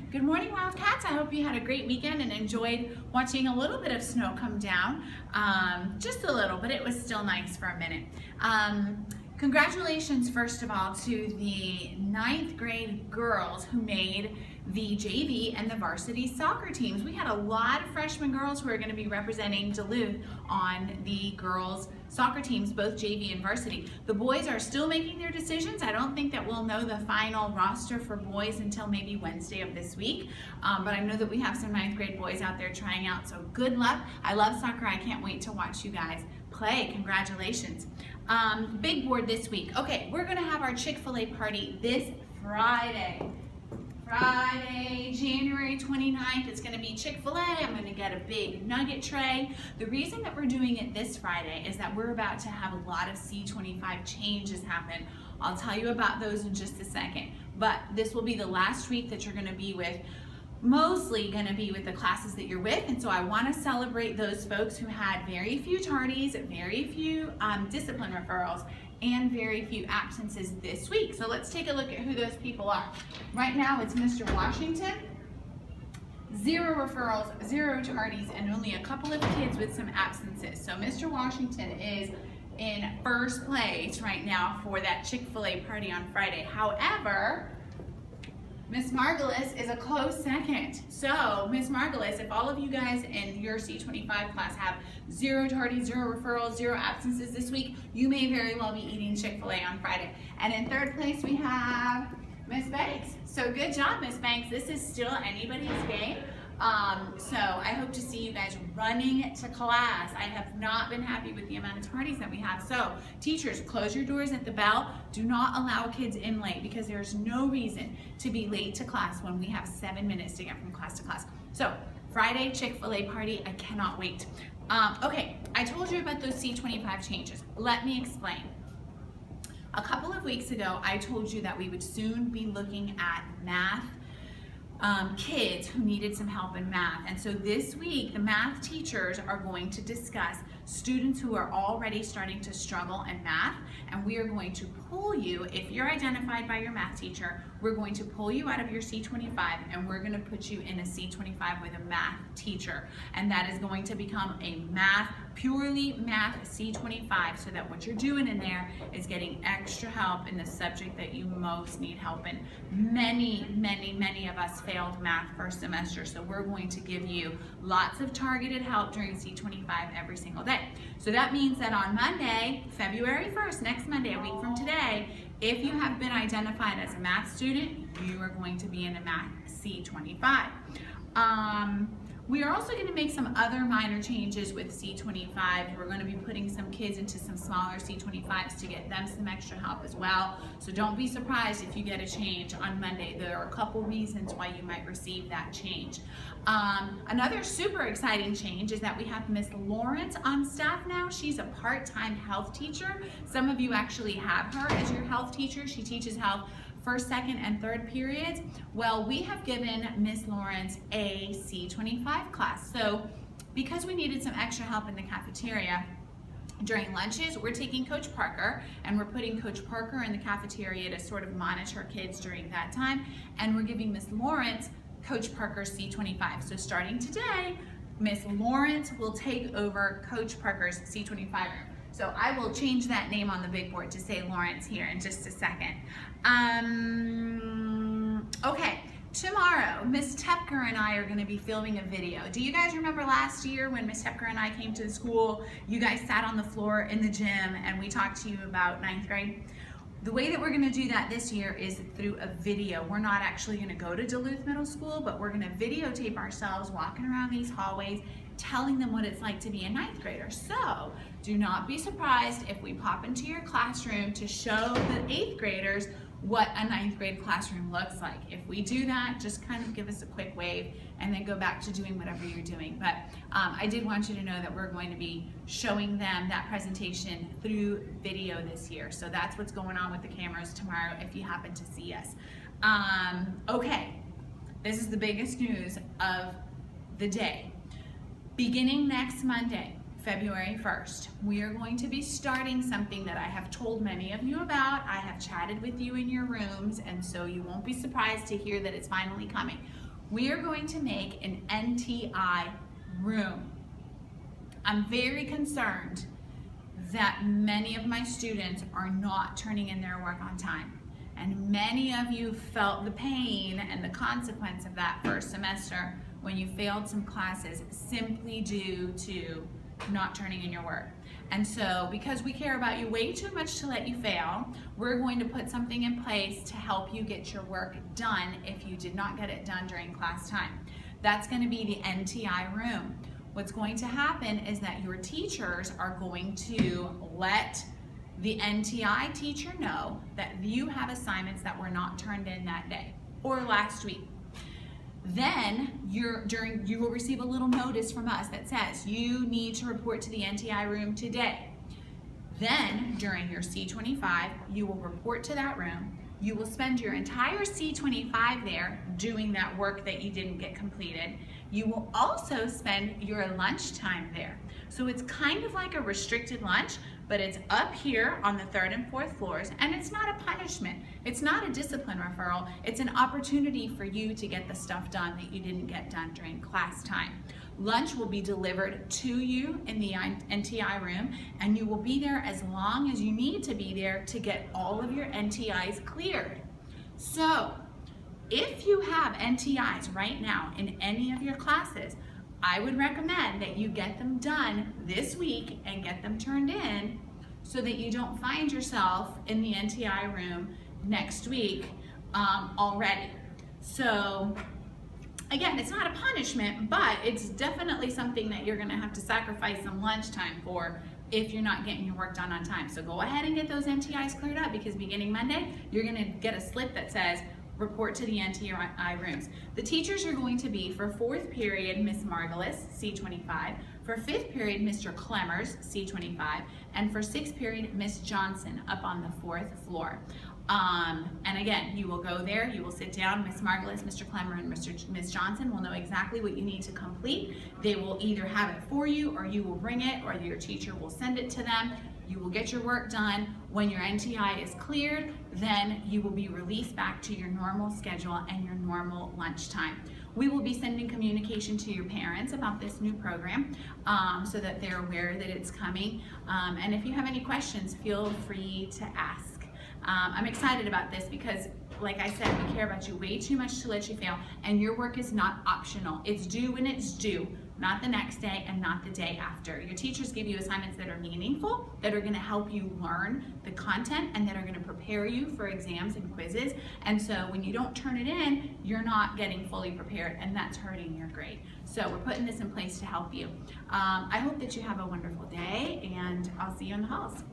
Good morning, Wildcats. I hope you had a great weekend and enjoyed watching a little bit of snow come down. Just a little, but it was still nice for a minute. Congratulations, first of all, to the 9th grade girls who made the JV and the varsity soccer teams. We had a lot of freshman girls who are going to be representing Duluth on the girls soccer teams, both JV and varsity. The boys are still making their decisions. I don't think that we'll know the final roster for boys until maybe Wednesday of this week, but I know that we have some 9th grade boys out there trying out, so good luck. I love soccer. I can't wait to watch you guys play. Congratulations. Big board this week. Okay, we're going to have our Chick-fil-A party this Friday, January 29th. It's going to be Chick-fil-A. I'm going to get a big nugget tray. The reason that we're doing it this Friday is that we're about to have a lot of C25 changes happen. I'll tell you about those in just a second. But this will be the last week that you're going to be with, mostly going to be with the classes that you're with, and so I want to celebrate those folks who had very few tardies, very few discipline referrals, and very few absences this week. So let's take a look at who those people are. Right now it's Mr. Washington, 0 referrals, 0 tardies, and only a couple of kids with some absences. So Mr. Washington is in first place right now for that Chick-fil-A party on Friday. However, Miss Margulis is a close second. So, Miss Margulis, if all of you guys in your C25 class have 0 tardies, 0 referrals, 0 absences this week, you may very well be eating Chick-fil-A on Friday. And in third place, we have Miss Banks. So good job, Miss Banks. This is still anybody's game. So I hope to see you guys running to class. I have not been happy with the amount of tardies that we have. So teachers, close your doors at the bell. Do not allow kids in late, because there's no reason to be late to class when we have 7 minutes to get from class to class. So Friday, Chick-fil-A party, I cannot wait. Okay, I told you about those C25 changes. Let me explain. A couple of weeks ago, I told you that we would soon be looking at math kids who needed some help in math. And so this week, the math teachers are going to discuss students who are already starting to struggle in math, and we are going to pull you, if you're identified by your math teacher, we're going to pull you out of your C25 and we're going to put you in a C25 with a math teacher. And that is going to become a purely math C25, so that what you're doing in there is getting extra help in the subject that you most need help in. Many of us failed math first semester, so we're going to give you lots of targeted help during C25 every single day. So that means that on Monday, February 1st, next Monday, a week from today, if you have been identified as a math student, you are going to be in a math C25. We are also going to make some other minor changes with C25. We're going to be putting some kids into some smaller C25s to get them some extra help as well. So don't be surprised if you get a change on Monday. There are a couple reasons why you might receive that change. Another super exciting change is that we have Miss Lawrence on staff now. She's a part-time health teacher. Some of you actually have her as your health teacher. She teaches health first, second, and third periods. Well, we have given Miss Lawrence a C25 class. So because we needed some extra help in the cafeteria during lunches, we're taking Coach Parker and we're putting Coach Parker in the cafeteria to sort of monitor kids during that time. And we're giving Miss Lawrence Coach Parker's C25. So starting today, Miss Lawrence will take over Coach Parker's C25 room. So I will change that name on the big board to say Lawrence here in just a second. Okay, tomorrow, Miss Tepker and I are going to be filming a video. Do you guys remember last year when Miss Tepker and I came to the school, you guys sat on the floor in the gym and we talked to you about 9th grade? The way that we're going to do that this year is through a video. We're not actually going to go to Duluth Middle School, but we're going to videotape ourselves walking around these hallways, telling them what it's like to be a 9th grader. So do not be surprised if we pop into your classroom to show the 8th graders what a 9th grade classroom looks like. If we do that, just kind of give us a quick wave and then go back to doing whatever you're doing. But I did want you to know that we're going to be showing them that presentation through video this year. So that's what's going on with the cameras tomorrow if you happen to see us. Okay, this is the biggest news of the day. Beginning next Monday, February 1st, we are going to be starting something that I have told many of you about. I have chatted with you in your rooms, and so you won't be surprised to hear that it's finally coming. we are going to make an NTI room. I'm very concerned that many of my students are not turning in their work on time. And many of you felt the pain and the consequence of that first semester when you failed some classes simply due to not turning in your work. And so, because we care about you way too much to let you fail, we're going to put something in place to help you get your work done if you did not get it done during class time. That's going to be the NTI room. What's going to happen is that your teachers are going to let the NTI teacher know that you have assignments that were not turned in that day or last week. Then you will receive a little notice from us that says you need to report to the NTI room today. Then during your C25, you will report to that room. You will spend your entire C25 there doing that work that you didn't get completed. You will also spend your lunchtime there. So it's kind of like a restricted lunch, but it's up here on the 3rd and 4th floors, and it's not a punishment. It's not a discipline referral. It's an opportunity for you to get the stuff done that you didn't get done during class time. Lunch will be delivered to you in the NTI room, and you will be there as long as you need to be there to get all of your NTIs cleared. So, if you have NTIs right now in any of your classes, I would recommend that you get them done this week and get them turned in so that you don't find yourself in the NTI room next week already. So again, it's not a punishment, but it's definitely something that you're gonna have to sacrifice some lunchtime for if you're not getting your work done on time. So go ahead and get those NTIs cleared up, because beginning Monday, you're gonna get a slip that says, report to the NTI rooms. The teachers are going to be, for 4th period, Miss Margulis, C25, for 5th period, Mr. Clemmers, C25, and for 6th period, Miss Johnson, up on the 4th floor. And again, you will go there, you will sit down, Miss Margulis, Mr. Clemmer, and Miss Johnson will know exactly what you need to complete. They will either have it for you, or you will bring it, or your teacher will send it to them. You will get your work done. When your NTI is cleared, then you will be released back to your normal schedule and your normal lunchtime. We will be sending communication to your parents about this new program so that they're aware that it's coming. And if you have any questions, feel free to ask. I'm excited about this because, like I said, we care about you way too much to let you fail, and your work is not optional. It's due when it's due, not the next day and not the day after. Your teachers give you assignments that are meaningful, that are gonna help you learn the content, and that are gonna prepare you for exams and quizzes. And so when you don't turn it in, you're not getting fully prepared, and that's hurting your grade. So we're putting this in place to help you. I hope that you have a wonderful day, and I'll see you in the halls.